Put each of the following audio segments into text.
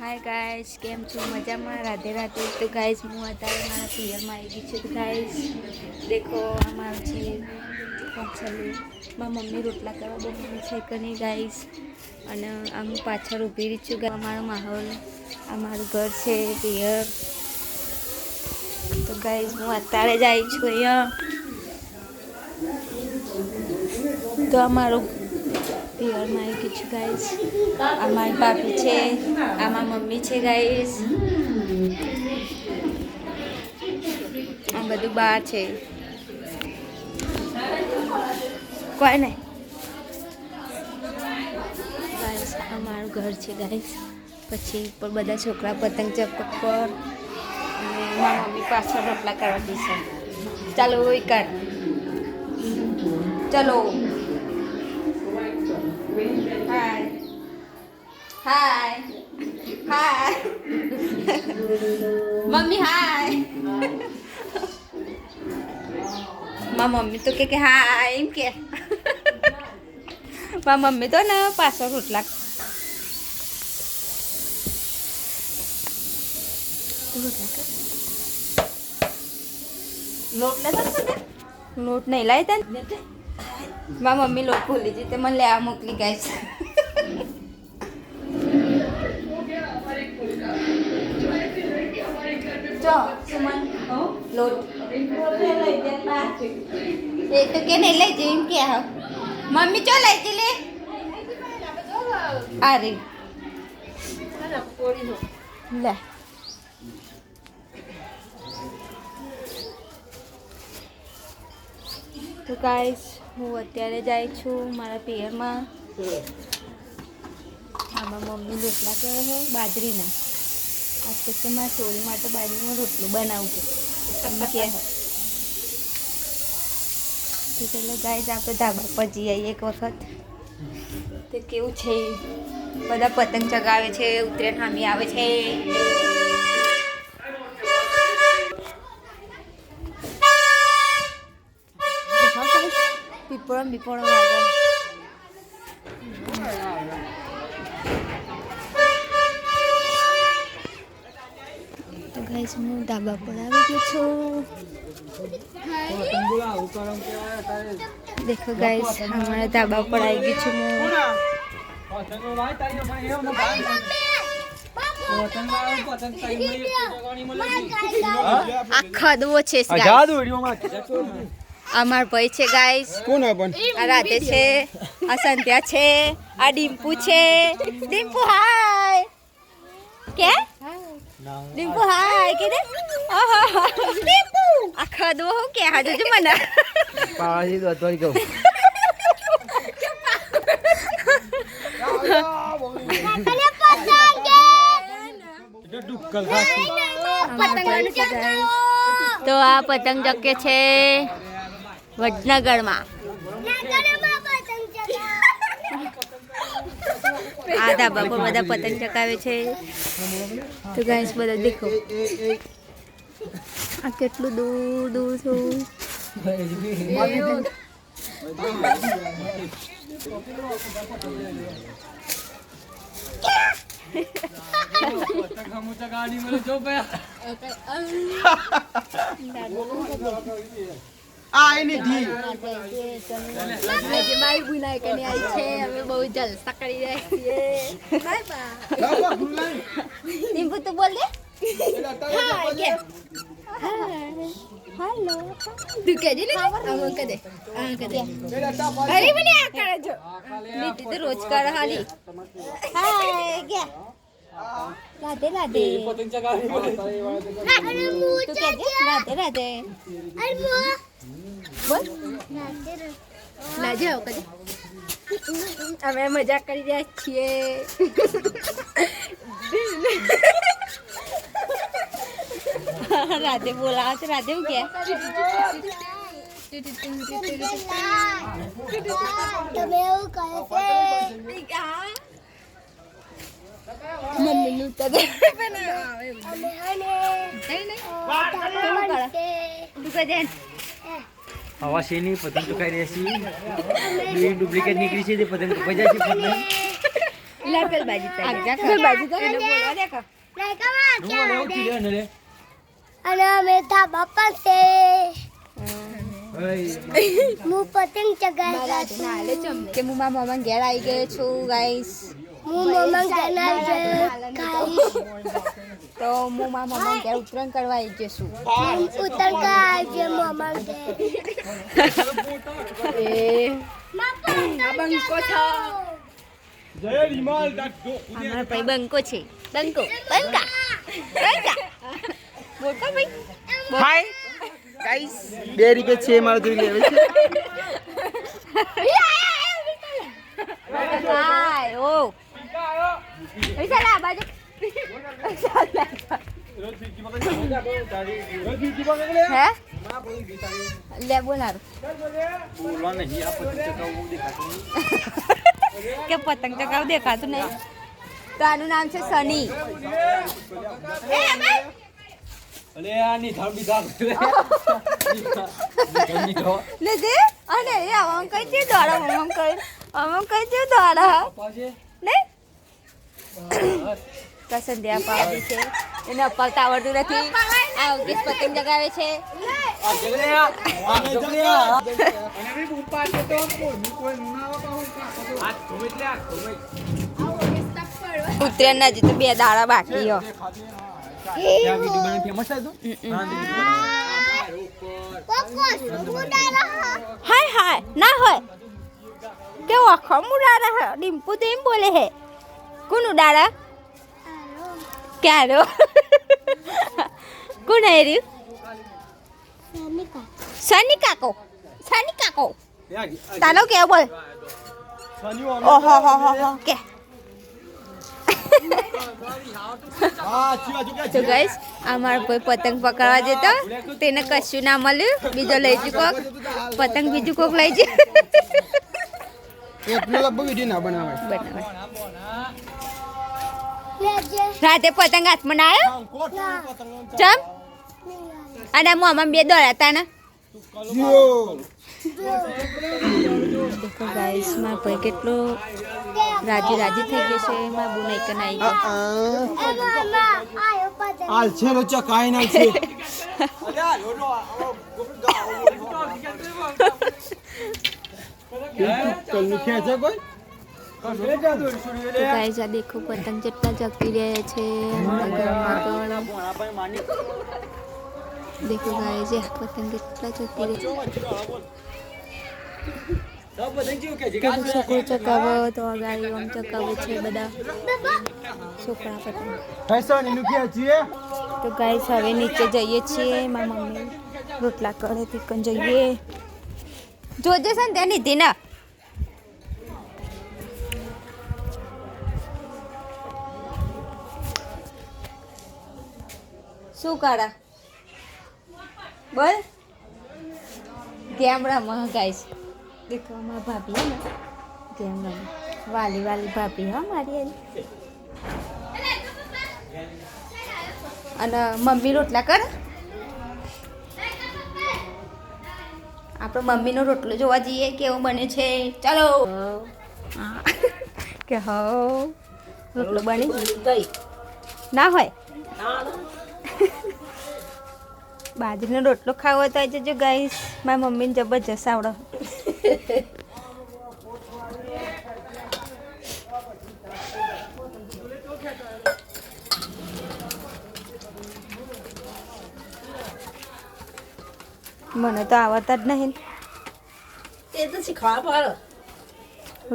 Hi guys केम छो मजा में राधे राधे। तो गाइस हूँ अत्यारे मारा पियर में आई गई छूँ। गाइस देखो अमर छे चलो मारी मम्मी रोटला करवा बनावे छे कने गाइस अने आम पाछळ ऊभी रही छूँ। अमारो माहौल अमारू घर छे पियर। तो गाइस हूँ अत्यारे ज आई छूँ अहींया। तो अमारू पियर में आई गई छूँ गाइस। आ मारी भाभी छे आ मारी मम्मी छे गाइस। आ बधु बार छे कोई नहीं गाइस अमारू घर छे गाइस। पछी पर बधा छोकरा पतंग चकक पर अने मारी मम्मी पाछळ रोटला करवा दीशे। चालो ओय कर चलो हाय हाय हाय मम्मी हाय माँ मम्मी तो के हाय एम के माँ मम्मी तो ना पाछळ रोटला लोट नहीं लाई था माँ मम्मी लोट भूली थी मन ले मोकली गाइस। जो सुमन लोट ये तो के नहीं ले जिम क्या है मम्मी चो ले चले अरे ले तो गाइस हूँ अत्यारे जाई छूँ मारा पियर में। आमार मम्मी रोटला करे है बाजरी ना आज तो मारा सोरी माटे बाजरी में रोटलो बनावुं छे के है। तो चलो गाइस आपणे धाबा पर जई आવીએ एक वखत। तो केवुं छे बधा पतंग चगावे छे उतरायण हामी आवे छे। पीपळम बीपळम वागे तो गाइस हूँ धाबा पर आई गई छूँ। देखो गाइस हमारे धाबा पर आई गई छूँ आखा दो छे अमर भाई छे गाइस। कोण आपण आ राधे छे आ संध्या छे आ डिम्पू छे। डिम्पू हाय के डिम्पू हाय के दे डिम्पू आखा दो हो के हाजो जो मना पाळी दो तो गो तो आ पतंग चके छे वडनगर में आ धाबा पर बधा पतंग चकावे छे। तो गाइस बधा देखो आ केटलू दूर दूर छू આઈ ધી આજે મારી બુનાઈ કને આવી છે અમે બહુ જલસા કરી રહ્યા છીએ બાય બાય નિમ્બુ તો બોલ દે હાય કે હાલો તું કે દે ને આમ કે દે અરે મને આ કરે જો નીતિ તો રોજ કર હાલી હાય કે રાધે રાધે પતંગ ચગાવી અરે મુ તો કે દે રાધે રાધે અરે મુ बोल ना जाओ कदे અમે મજાક કરી રહ્યા છીએ। રાધે બોલાવે છે રાધે હું કે તમે એવું કહે છે મમ્મી નું તો તું કહે हवा से नहीं पतंग तो कह रही सी डुप्लीकेट निकली से पतंग तो बजा से લે પેલ બાજુ પેલ બાજુ તો એને બોલવા દે કા અને અમે ધાબા પર છે હું પતંગ ચગાવ્યા છું કે હું મારા મામા ઘેર આવી ગયો છું ગાઈસ હું મમ્મા ગનાર ખાઈશ તો હું મારા મામા ઘેર ઉત્તરાયણ કરવા આવી ગયો છું ઉતર કાજે મમ્મા એ આ બંકો છે અમારા ભાઈ બંકો છે બંકો બંકા બોલતો ભાઈ હાય ગાઈસ 2 રૂપિયા છે મારે જોઈ લેવે છે હાય ઓ વિશાલ આ બાજુ હે લે બોલારો કે પતંગ ચગાવ દેખાતું નહીં તો આનું નામ છે સની અલે આ ની થાળ બીધા લે દે અને એ આમ કઈ છે દોડા આમ કઈ છે દોડા ને કસંદિયા પાડી છે એને અપાવતા આવડતું નથી આ ઉકેશ પતંગ જગાવે છે ઉત્તરાયણના હજી તો 2 દાડા બાકી હો હાય હાય ના હોય કે આખો મુડારા હે ડિમ્પુ તો એમ બોલે હે કોણ ઉડાડા ક્યારો કોણ હે રહ્યું સની કાકો તાલો કે બોલ ઓહો હો હો કે તો ગાઈસ અમારો કોઈ પતંગ પકડવા જતો તેને કશું ના મળ્યું બીજો લઈ જુ કોક પતંગ બીજું કોક લઈ જુ રાતે પતંગ હાથમાં ના આવ્યો ચમ અને મોમાં 2 દોડાતા ને देखो गाइस मां पर કેટલો રાજી થઈ ગયો છે માં બુનાઈ કનાઈ આલ છે નો ચકાઈ ના છે કલ્લુ ખેંચે કોઈ તો गाइस આ देखो પતંગ જેટલા ચગી રહ્યા છે અમારા ઘરમાં તો देखो गाइस ये पतंग કેટલા ચગી રહ્યા છે છોકરો ચકાવો તો ગાડી આમ ચકાવે છે બધા છોકરા પતંગ ફેશન એનું ખેંચીએ તો ગાઈસ હવે નીચે જઈએ છીએ મારા મમ્મી રોટલા કરે તીકન જઈએ જોજે છે ને ત્યાં નીધી ના શું કાઢા બોલ ગેમ રમવા ગાઈસ देखो हमारा भाभी है ना गेम वाली भाभी है हमारी અને મમ્મી રોટલા કર આપણે મમ્મીનો રોટલો જોવા જઈએ કેવો બને છે ચાલો કે હો રોટલો બની ગઈ ના હોય બાજરીનો રોટલો ખાવો તો આજે જો ગાઈસ મારી મમ્મીને જબરજસ્ત આવડે મને તો આવડતા જ નહીં એ તો શીખવા પડે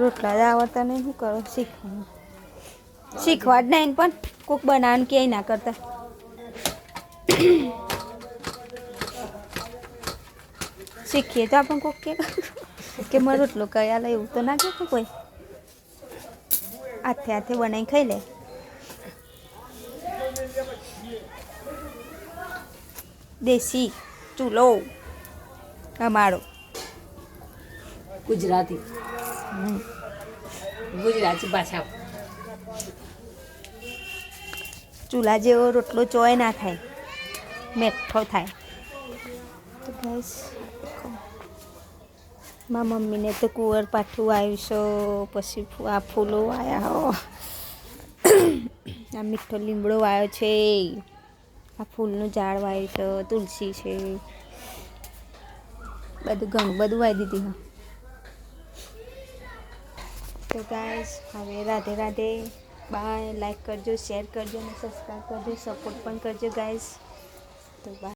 રોટલા જ આવડતા નહીં શું કરો શીખવા જ નહીં પણ કોક બનાવવાનું ક્યાંય ના કરતા શીખીએ તો આપણે કોક કે મારે રોટલો કયા લે એવું તો ના કે કોઈ હાથે બનાવી ખાઈ લે દેશી ચૂલો અમારો ગુજરાતી ભાષા ચૂલા જેવો રોટલો ચોય ના થાય મેઠો થાય તો ગાઈસ મારા મમ્મીને તો કુંવર પાઠું આવ્યું છે પછી આ ફૂલો આવ્યા હો આ મીઠો લીમડો વાયો છે, આ ફૂલનું ઝાડ વાયું છે, તુલસી છે, બધું ઘણું બધું વાવી દીધી. તો ગાઈસ હવે રાધે રાધે, બાય. લાઈક કરજો, શેર કરજો અને સબસ્ક્રાઈબ કરજો, સપોર્ટ પણ કરજો ગાઈસ. તો બાય.